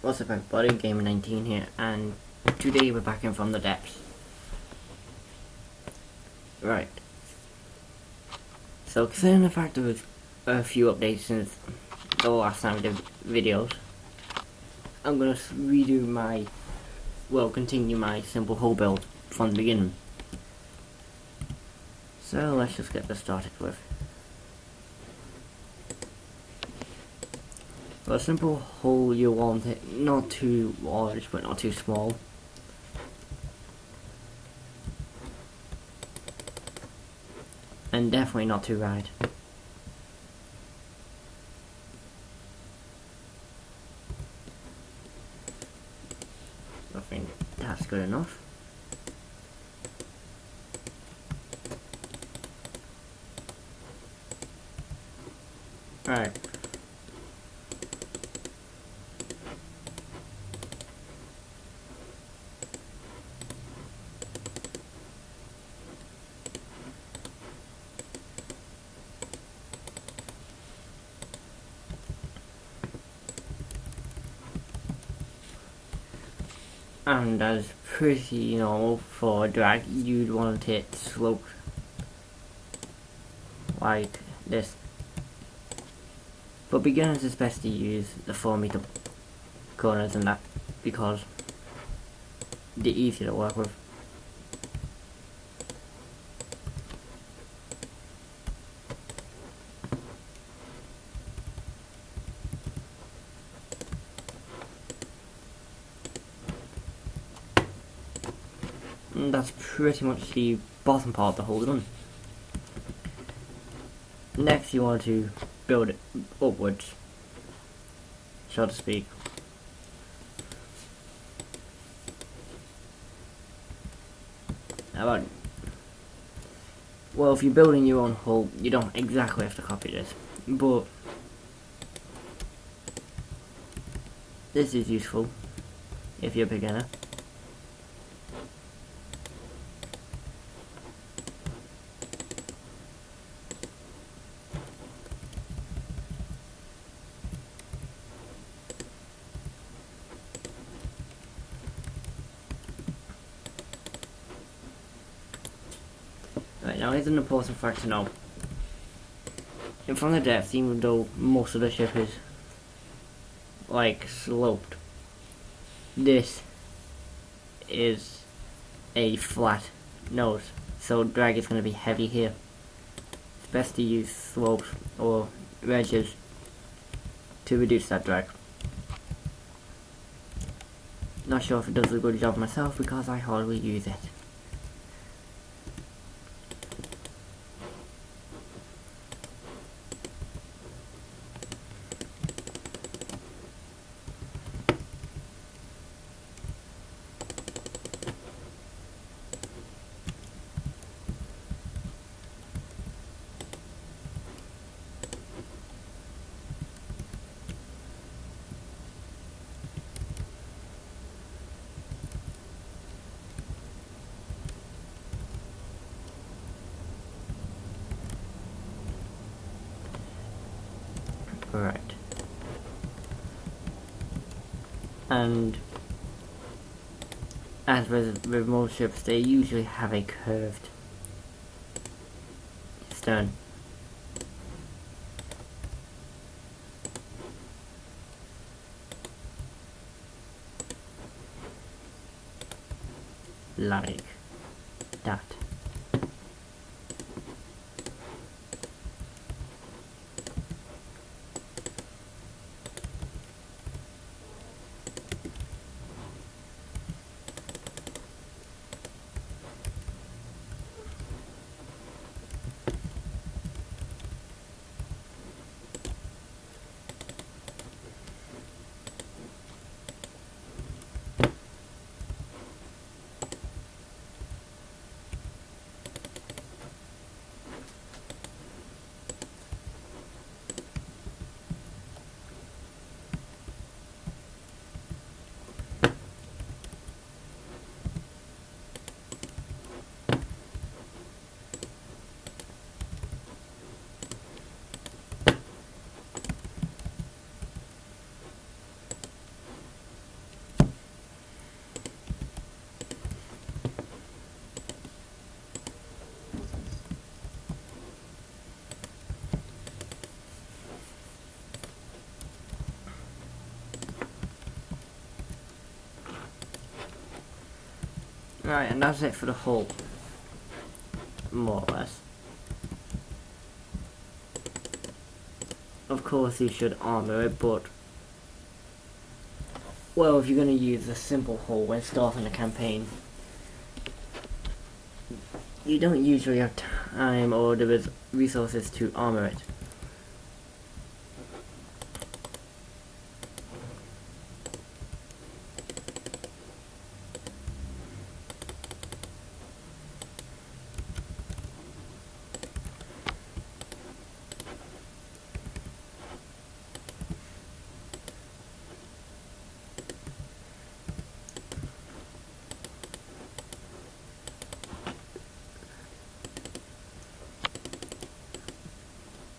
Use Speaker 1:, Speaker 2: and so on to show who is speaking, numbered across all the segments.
Speaker 1: What's up everybody, Gamer19 here, and today we're back in from the depths. Right. So considering the fact there was a few updates since the last time we did videos, I'm gonna continue my simple hull build from the beginning. So let's just get this started with. For a simple hull, you want it not too large but not too small. And definitely not too wide. I think that's good enough. Right. And that's pretty normal for a drag. You'd want it sloped like this. For beginners it's best to use the 4 meter corners and that because they're easier to work with. And that's pretty much the bottom part of the hull done. Next you want to build it upwards, so to speak. Well, if you're building your own hull, you don't exactly have to copy this, but this is useful if you're a beginner. Right, now here's an important fact to know. From the depths, even though most of the ship is like sloped, this is a flat nose, so drag is going to be heavy here. It's best to use slopes or wedges to reduce that drag. Not sure if it does a good job myself because I hardly use it. Right. And as with most ships, they usually have a curved stern. Like that. Right, and that's it for the hull. More or less. Of course you should armour it, but... Well, if you're going to use a simple hull when starting a campaign, you don't usually have time or the resources to armour it.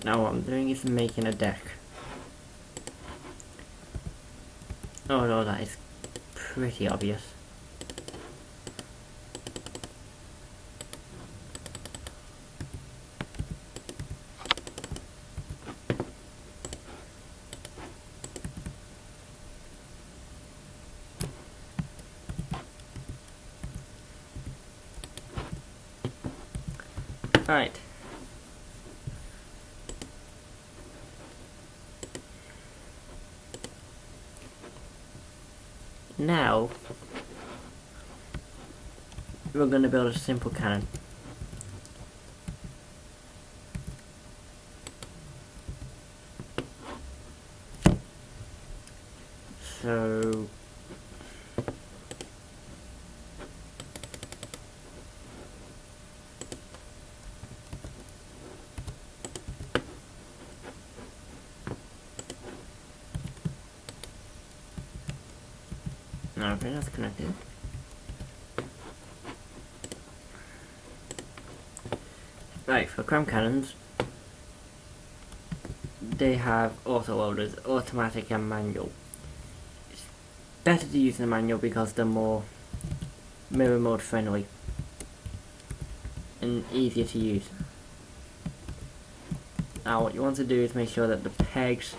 Speaker 1: Now what I'm doing is making a deck. Oh no, that is pretty obvious. Alright. Now, we're going to build a simple cannon. So... Okay, that's connected. Right, for cram cannons, they have auto-loaders, automatic and manual. It's better to use the manual because they're more mirror mode friendly and easier to use. Now what you want to do is make sure that the pegs,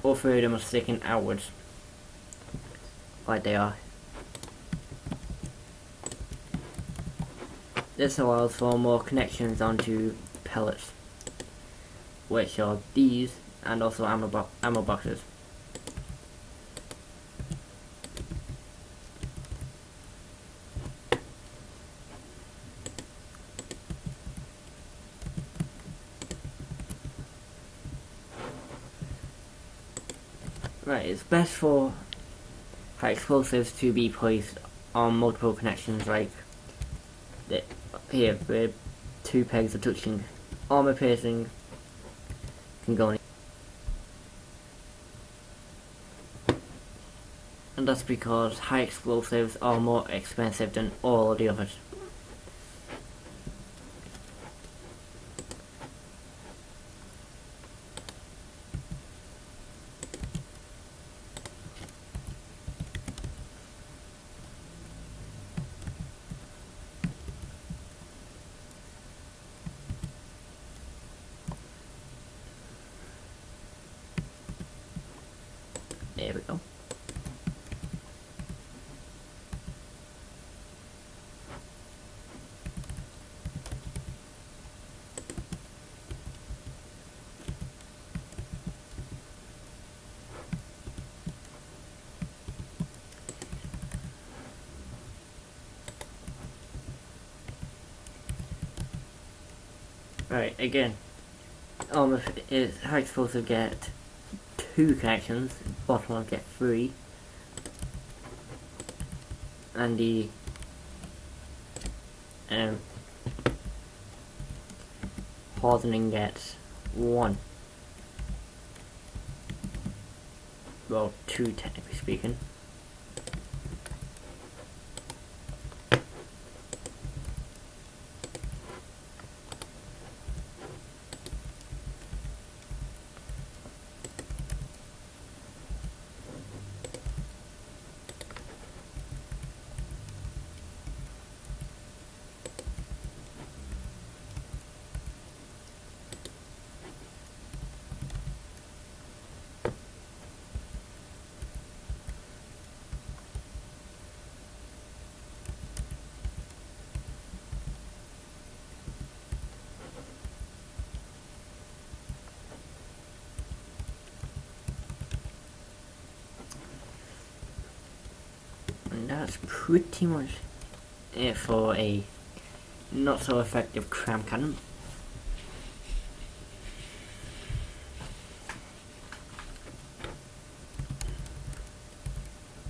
Speaker 1: all three of them, are sticking outwards, like they are. This allows for more connections onto pellets, which are these, and also ammo boxes. Right, it's best for high explosives to be placed on multiple connections, like here, where two pegs are touching. Armor piercing can go in. And that's because high explosives are more expensive than all of the others. There we go. Right, again, is high explosive get 2 connections, bottom one get 3, and the hardening gets 1. Well, 2 technically speaking. that's pretty much it for a not so effective cram cannon.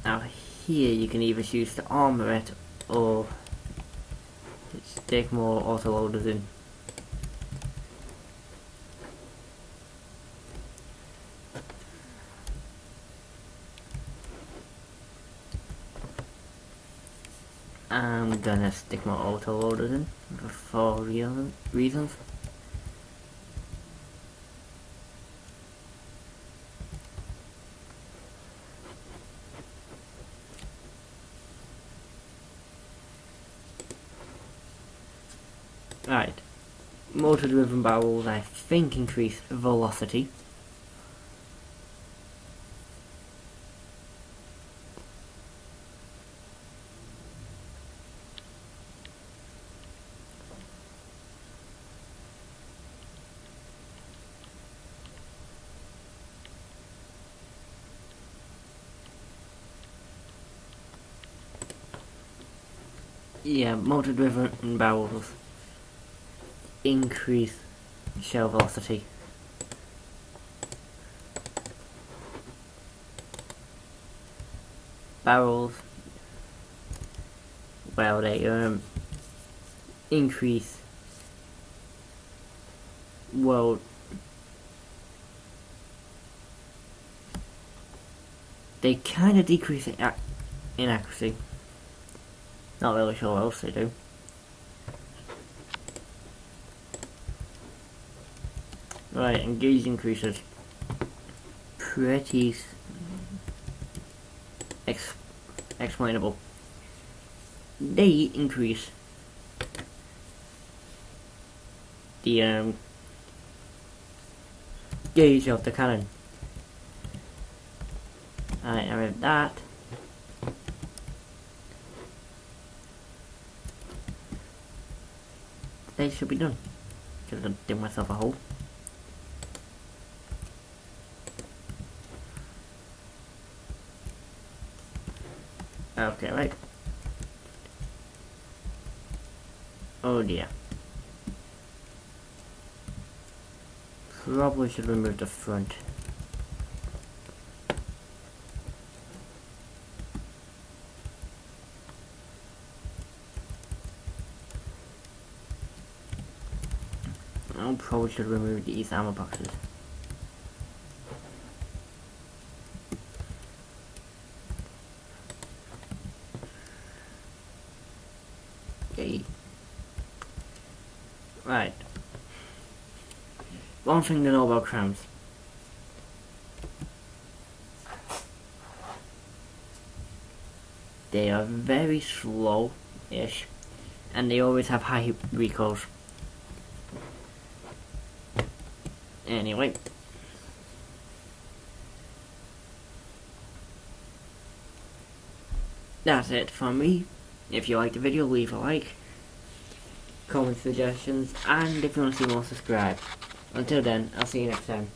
Speaker 1: Now here you can either choose to armor it or stick more autoloaders in. I'm gonna stick my autoloaders in for reasons. Right, motor driven barrels I think increase velocity. Yeah, motor driven barrels increase shell velocity. Barrels, well, they increase, well, they kind of decrease in accuracy. Not really sure what else they do. Right, and gauge increases. Pretty explainable. They increase the gauge of the cannon. Alright, and with that, they should be done. Should have done myself a hole. Okay, right. Oh dear. Probably should remove the front. I probably should remove these ammo boxes. Okay. Right. One thing to know about crams. They are very slow-ish, and they always have high recoils. Anyway. That's it from me. If you liked the video, leave a like, comment suggestions, and if you want to see more, subscribe. Until then, I'll see you next time.